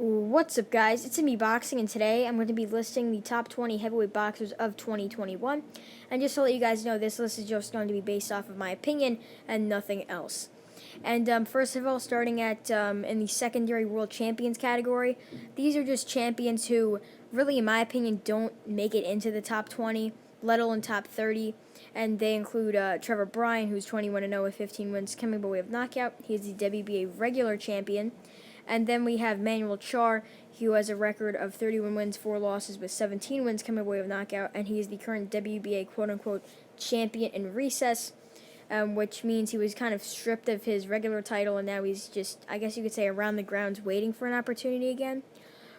What's up, guys? It's me Boxing, and today I'm going to be listing the top 20 heavyweight boxers of 2021. And just to let you guys know, this list is just going to be based off of my opinion and nothing else. And first of all, starting at in the secondary world champions category, these are just champions who, really, in my opinion, don't make it into the top 20, let alone top 30. And they include Trevor Bryan, who's 21-0 with 15 wins, coming by way of knockout. He is the WBA regular champion. And then we have Manuel Charr, who has a record of 31 wins, 4 losses, with 17 wins coming by way of knockout, and he is the current WBA quote-unquote champion in recess, which means he was kind of stripped of his regular title, and now he's just, I guess you could say, around the grounds waiting for an opportunity again.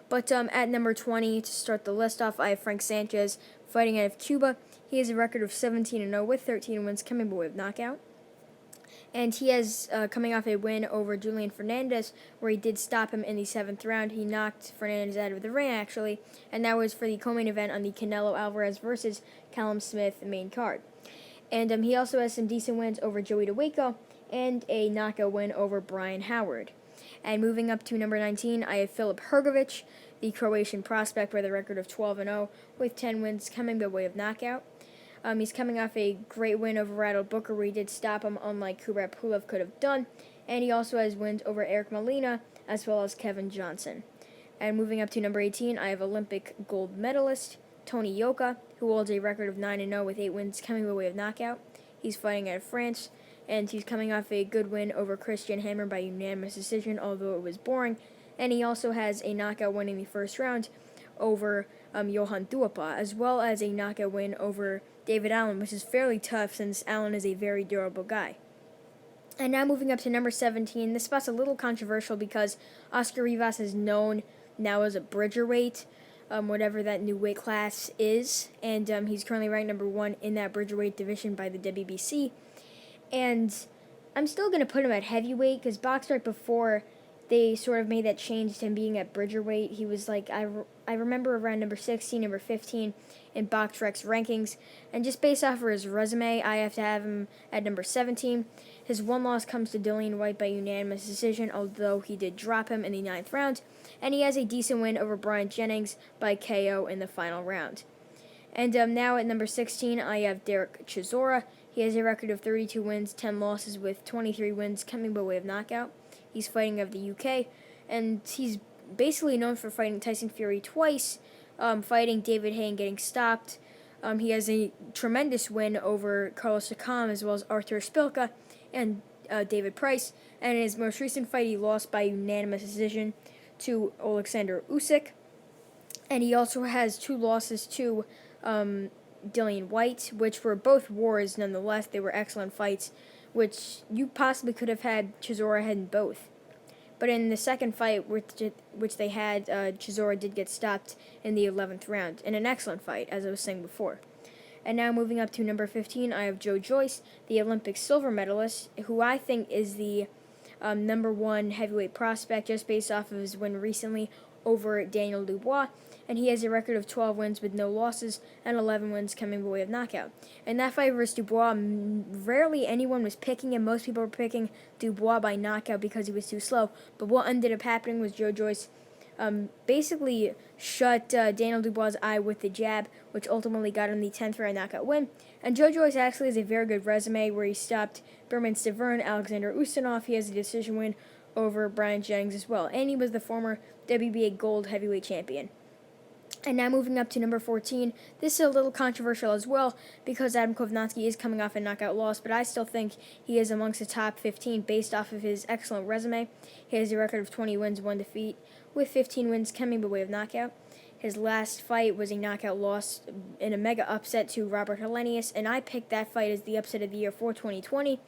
But at number 20, to start the list off, I have Frank Sanchez fighting out of Cuba. He has a record of 17-0 with 13 wins coming by way of knockout. And he has coming off a win over Julian Fernandez, where he did stop him in the 7th round. He knocked Fernandez out of the ring, actually, and that was for the co-main event on the Canelo Alvarez versus Callum Smith main card. And he also has some decent wins over Joey DeWayko and a knockout win over Brian Howard. And moving up to number 19, I have Filip Hrgović, the Croatian prospect with a record of 12-0 with 10 wins coming by way of knockout. He's coming off a great win over Rattle Booker, where he did stop him, unlike Kubrat Pulev could have done. And he also has wins over Eric Molina, as well as Kevin Johnson. And moving up to number 18, I have Olympic gold medalist Tony Yoka, who holds a record of 9-0 with 8 wins coming by way of knockout. He's fighting out of France, and he's coming off a good win over Christian Hammer by unanimous decision, although it was boring. And he also has a knockout win in the first round over Johan Duhaupas, as well as a knockout win over David Allen, which is fairly tough since Allen is a very durable guy. And now moving up to number 17, this spot's a little controversial because Oscar Rivas is known now as a bridgerweight, whatever that new weight class is, and he's currently ranked number 1 in that bridgerweight division by the WBC. And I'm still going to put him at heavyweight because BoxRec before they sort of made that change to him being at bridgerweight. He was like, I remember around number 16, number 15 in BoxRec's rankings. And just based off of his resume, I have to have him at number 17. His one loss comes to Dillian Whyte by unanimous decision, although he did drop him in the 9th round. And he has a decent win over Brian Jennings by KO in the final round. And now at number 16, I have Derek Chisora. He has a record of 32 wins, 10 losses, with 23 wins coming by way of knockout. He's fighting out of the UK, and he's basically known for fighting Tyson Fury twice, fighting David Haye and getting stopped. He has a tremendous win over Carlos Takam, as well as Artur Szpilka and David Price. And in his most recent fight, he lost by unanimous decision to Alexander Usyk. And he also has 2 losses to Dillian Whyte, which were both wars nonetheless. They were excellent fights, which you possibly could have had Chisora had in both. But in the second fight, which they had, Chisora did get stopped in the 11th round, in an excellent fight, as I was saying before. And now moving up to number 15, I have Joe Joyce, the Olympic silver medalist, who I think is the number 1 heavyweight prospect, just based off of his win recently over Daniel Dubois, and he has a record of 12 wins with no losses and 11 wins coming by way of knockout. In that fight versus Dubois, rarely anyone was picking him. Most people were picking Dubois by knockout because he was too slow. But what ended up happening was Joe Joyce basically shut Daniel Dubois' eye with the jab, which ultimately got him the 10th round knockout win. And Joe Joyce actually has a very good resume where he stopped Berman Stiverne, Alexander Ustinov. He has a decision win over Brian Jennings as well. And he was the former WBA gold heavyweight champion. And now moving up to number 14, this is a little controversial as well because Adam Kovnatsky is coming off a knockout loss, but I still think he is amongst the top 15 based off of his excellent resume. He has a record of 20 wins, 1 defeat, with 15 wins coming by way of knockout. His last fight was a knockout loss in a mega upset to Robert Helenius, and I picked that fight as the upset of the year for 2020.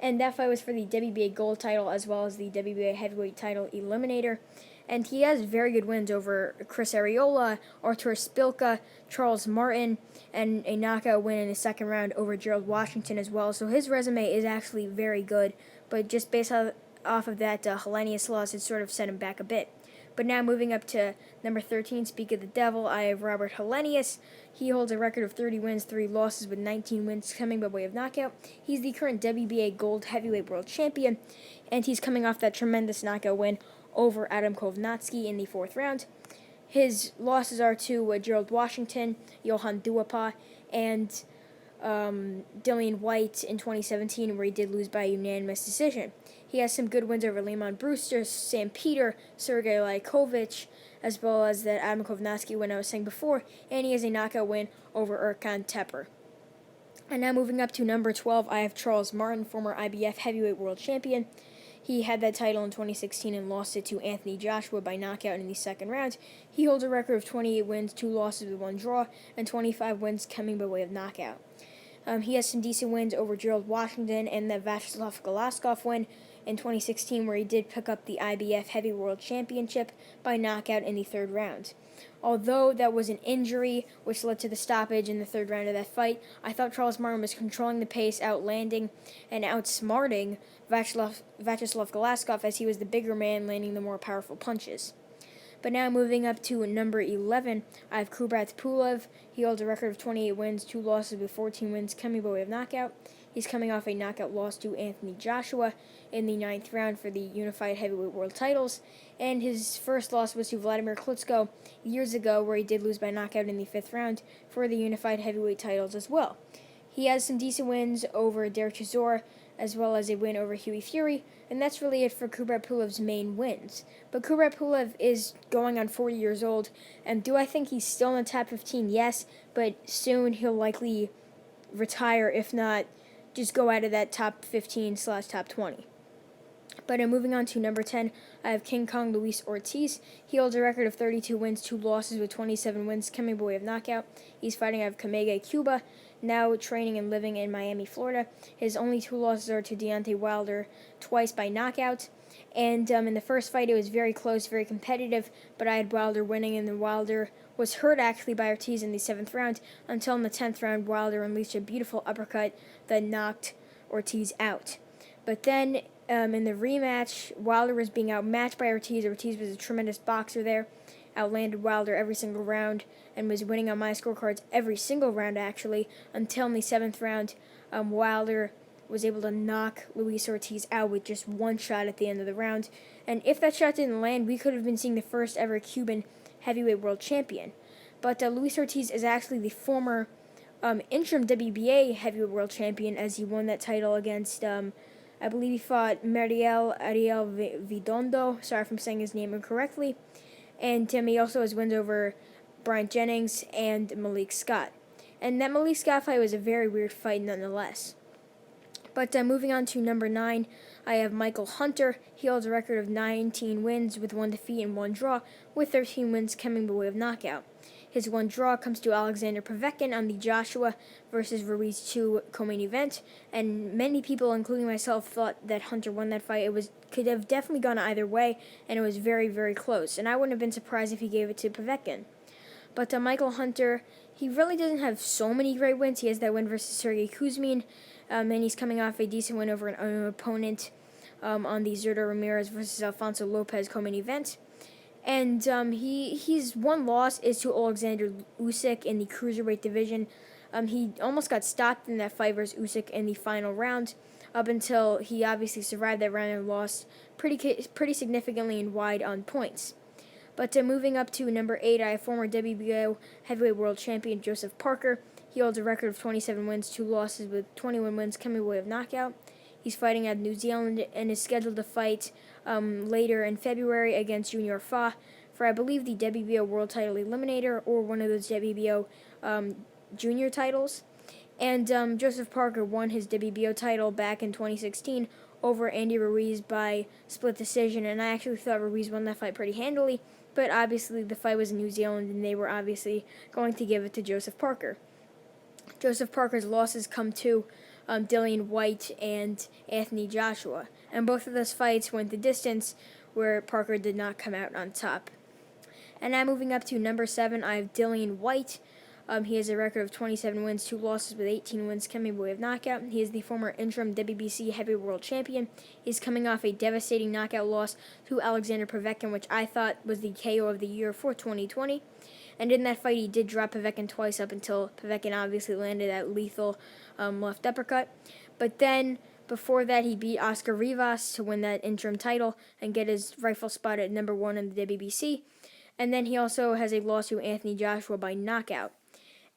And that fight was for the WBA gold title as well as the WBA heavyweight title eliminator. And he has very good wins over Chris Arreola, Artur Szpilka, Charles Martin, and a knockout win in the 2nd round over Gerald Washington as well. So his resume is actually very good, but just based off of that Helenius loss, it sort of set him back a bit. But now moving up to number 13, speak of the devil, I have Robert Helenius. He holds a record of 30 wins, 3 losses, with 19 wins coming by way of knockout. He's the current WBA gold heavyweight world champion, and he's coming off that tremendous knockout win over Adam Kovnatsky in the 4th round. His losses are to Gerald Washington, Johann Duhaupas, and Dillian Whyte in 2017, where he did lose by a unanimous decision. He has some good wins over Lamont Brewster, Sam Peter, Sergey Lykovich, as well as that Adam Kovnatsky win I was saying before, and he has a knockout win over Erkan Tepper. And now moving up to number 12, I have Charles Martin, former IBF heavyweight world champion. He had that title in 2016 and lost it to Anthony Joshua by knockout in the 2nd round. He holds a record of 28 wins, 2 losses with 1 draw, and 25 wins coming by way of knockout. He has some decent wins over Gerald Washington and the Vyacheslav Golaskov win in 2016, where he did pick up the IBF Heavy World Championship by knockout in the 3rd round. Although that was an injury which led to the stoppage in the 3rd round of that fight, I thought Charles Martin was controlling the pace, outlanding and outsmarting Vyacheslav Golaskov, as he was the bigger man, landing the more powerful punches. But now moving up to number 11, I have Kubrat Pulev. He holds a record of 28 wins, 2 losses with 14 wins coming by way of knockout. He's coming off a knockout loss to Anthony Joshua in the 9th round for the Unified Heavyweight World titles. And his first loss was to Vladimir Klitschko years ago, where he did lose by knockout in the 5th round for the Unified Heavyweight titles as well. He has some decent wins over Derek Chisora, as well as a win over Hughie Fury, and that's really it for Kubrat Pulev's main wins. But Kubrat Pulev is going on 40 years old, and do I think he's still in the top 15? Yes, but soon he'll likely retire, if not just go out of that top 15/top 20. But moving on to number 10, I have King Kong Luis Ortiz. He holds a record of 32 wins, 2 losses with 27 wins coming by way of knockout. He's fighting out of Camagüey, Cuba, now training and living in Miami, Florida. His only 2 losses are to Deontay Wilder, twice by knockout. And in the first fight, it was very close, very competitive, but I had Wilder winning, and then Wilder was hurt actually by Ortiz in the 7th round, until in the 10th round, Wilder unleashed a beautiful uppercut that knocked Ortiz out. But then in the rematch, Wilder was being outmatched by Ortiz. Ortiz was a tremendous boxer there, outlanded Wilder every single round, and was winning on my scorecards every single round, actually, until in the 7th round, Wilder was able to knock Luis Ortiz out with just 1 shot at the end of the round. And if that shot didn't land, we could have been seeing the first ever Cuban heavyweight world champion. But Luis Ortiz is actually the former interim WBA heavyweight world champion, as he won that title against I believe he fought Ariel Vidondo. Sorry if I'm saying his name incorrectly. And he also has wins over Bryant Jennings and Malik Scott. And that Malik Scott fight was a very weird fight nonetheless. But moving on to number 9, I have Michael Hunter. He holds a record of 19 wins with 1 defeat and 1 draw, with 13 wins coming by way of knockout. His 1 draw comes to Alexander Povetkin on the Joshua versus Ruiz 2 co-main event, and many people, including myself, thought that Hunter won that fight. Could have definitely gone either way, and it was very, very close, and I wouldn't have been surprised if he gave it to Povetkin. But Michael Hunter, he really doesn't have so many great wins. He has that win versus Sergey Kuzmin, and he's coming off a decent win over an opponent on the Zurdo Ramirez versus Alfonso Lopez co-main event. And his 1 loss is to Alexander Usyk in the cruiserweight division. He almost got stopped in that fight versus Usyk in the final round, up until he obviously survived that round and lost pretty significantly and wide on points. But moving up to number 8, I have former WBO heavyweight world champion Joseph Parker. He holds a record of 27 wins, 2 losses with 21 wins coming by way of knockout. He's fighting out of New Zealand and is scheduled to fight later in February against Junior Fa for, I believe, the WBO World Title Eliminator or one of those WBO junior titles. And Joseph Parker won his WBO title back in 2016 over Andy Ruiz by split decision, and I actually thought Ruiz won that fight pretty handily, but obviously the fight was in New Zealand, and they were obviously going to give it to Joseph Parker. Joseph Parker's losses come to Dillian Whyte and Anthony Joshua, and both of those fights went the distance, where Parker did not come out on top. And now moving up to number 7, I have Dillian Whyte. He has a record of 27 wins, 2 losses with 18 wins coming by way of knockout. He is the former interim WBC heavyweight world champion. He's coming off a devastating knockout loss to Alexander Povetkin, which I thought was the KO of the year for 2020. And in that fight, he did drop Povetkin twice up until Povetkin obviously landed that lethal left uppercut. But then Before that, he beat Oscar Rivas to win that interim title and get his rightful spot at number 1 in the WBC. And then he also has a loss to Anthony Joshua by knockout.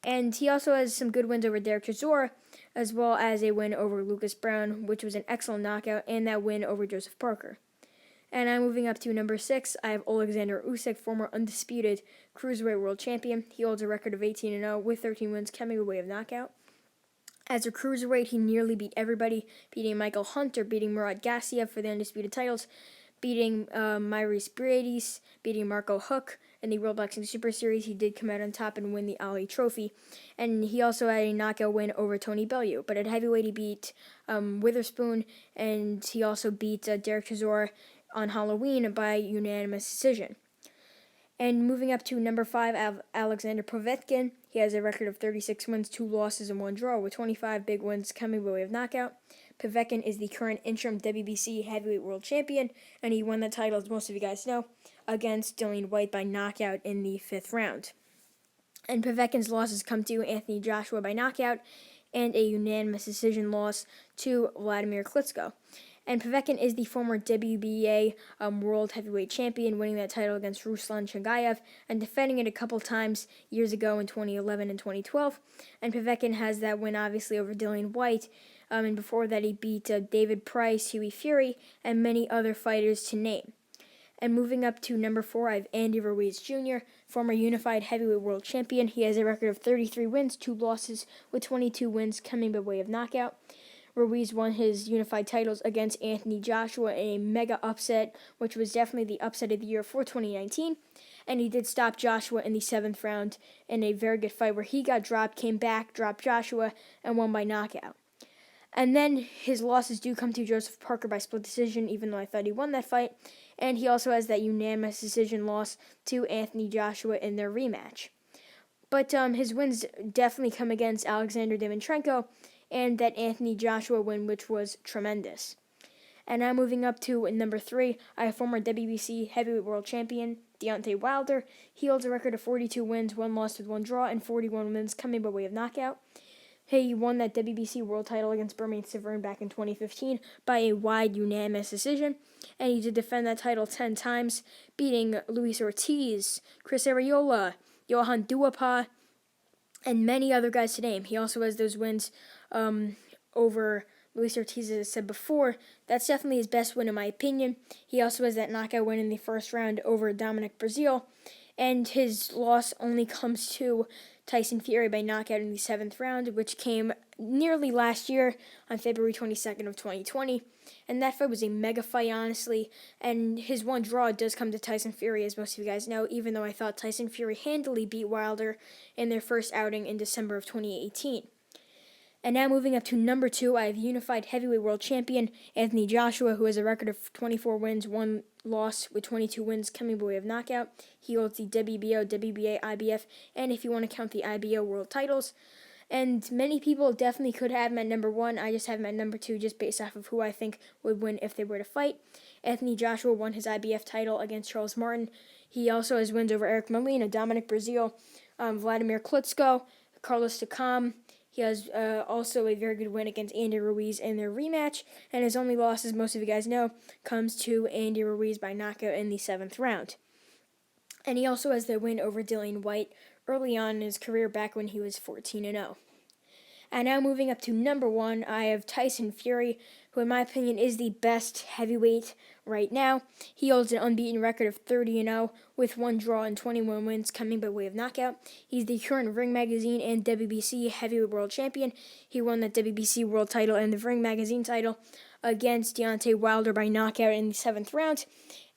And he also has some good wins over Derek Chisora, as well as a win over Lucas Browne, which was an excellent knockout, and that win over Joseph Parker. And I'm moving up to number 6. I have Alexander Usyk, former undisputed Cruiserweight World Champion. He holds a record of 18-0 with 13 wins coming by way of knockout. As a Cruiserweight, he nearly beat everybody, beating Michael Hunter, beating Murat Gassiev for the undisputed titles, beating Maurice Briedis, beating Marco Huck in the World Boxing Super Series. He did come out on top and win the Ali Trophy. And he also had a knockout win over Tony Bellew. But at heavyweight, he beat Witherspoon, and he also beat Derek Chisora on Halloween by unanimous decision. And moving up to number 5, Alexander Povetkin. He has a record of 36 wins, 2 losses, and 1 draw, with 25 big wins coming by way of knockout. Povetkin is the current interim WBC heavyweight world champion, and he won the title, as most of you guys know, against Dillian Whyte by knockout in the 5th round. And Povetkin's losses come to Anthony Joshua by knockout and a unanimous decision loss to Vladimir Klitschko. And Povetkin is the former WBA World Heavyweight Champion, winning that title against Ruslan Chagayev and defending it a couple times years ago in 2011 and 2012. And Povetkin has that win, obviously, over Dillian Whyte. And before that, he beat David Price, Hughie Fury, and many other fighters to name. And moving up to number 4, I have Andy Ruiz Jr., former unified heavyweight world champion. He has a record of 33 wins, 2 losses, with 22 wins coming by way of knockout. Ruiz won his unified titles against Anthony Joshua in a mega upset, which was definitely the upset of the year for 2019. And he did stop Joshua in the 7th round in a very good fight where he got dropped, came back, dropped Joshua, and won by knockout. And then his losses do come to Joseph Parker by split decision, even though I thought he won that fight. And he also has that unanimous decision loss to Anthony Joshua in their rematch. But his wins definitely come against Alexander Dimitrenko and that Anthony Joshua win, which was tremendous. And now moving up to number 3, I have former WBC heavyweight world champion Deontay Wilder. He holds a record of 42 wins, 1 loss with 1 draw, and 41 wins coming by way of knockout. He won that WBC world title against Bermane Stiverne back in 2015 by a wide unanimous decision, and he did defend that title 10 times, beating Luis Ortiz, Chris Arreola, Johan Duhaupas, and many other guys to name. He also has those wins over Luis Ortiz, as I said before. That's definitely his best win in my opinion. He also has that knockout win in the 1st round over Dominic Breazeale, and his loss only comes to Tyson Fury by knockout in the 7th round, which came nearly last year on February 22nd of 2020. And that fight was a mega fight, honestly. And his 1 draw does come to Tyson Fury, as most of you guys know, even though I thought Tyson Fury handily beat Wilder in their first outing in December of 2018. And now moving up to number 2, I have unified heavyweight world champion Anthony Joshua, who has a record of 24 wins, 1 loss, with 22 wins coming by way of knockout. He holds the WBO, WBA, IBF, and if you want to count the IBO world titles. And many people definitely could have him at number 1. I just have him at number 2 just based off of who I think would win if they were to fight. Anthony Joshua won his IBF title against Charles Martin. He also has wins over Eric Molina, Dominic Breazeale, Vladimir Klitschko, Carlos Takam. He has also a very good win against Andy Ruiz in their rematch, and his only loss, as most of you guys know, comes to Andy Ruiz by knockout in the 7th round. And he also has the win over Dillian Whyte early on in his career back when he was 14-0. And now moving up to number 1, I have Tyson Fury, who in my opinion is the best heavyweight right now. He holds an unbeaten record of 30-0 with 1 draw and 21 wins coming by way of knockout. He's the current Ring Magazine and WBC heavyweight world champion. He won the WBC world title and the Ring Magazine title against Deontay Wilder by knockout in the 7th round.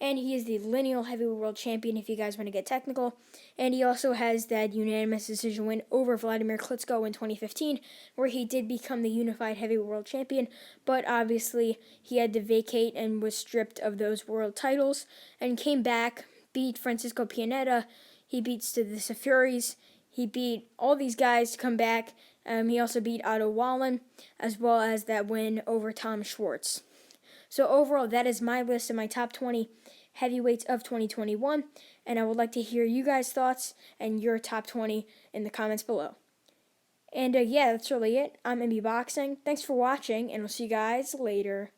And he is the lineal heavyweight world champion if you guys want to get technical. And he also has that unanimous decision win over Vladimir Klitschko in 2015, where he did become the unified heavyweight world champion, but obviously he had to vacate and was stripped of those world titles, and came back, beat Francisco Pianeta, he beat the Furies, he beat all these guys to come back. He also beat Otto Wallin, as well as that win over Tom Schwartz. So overall, that is my list of my top 20 heavyweights of 2021, and I would like to hear you guys' thoughts and your top 20 in the comments below. And yeah, that's really it. I'm MB Boxing. Thanks for watching, and we'll see you guys later.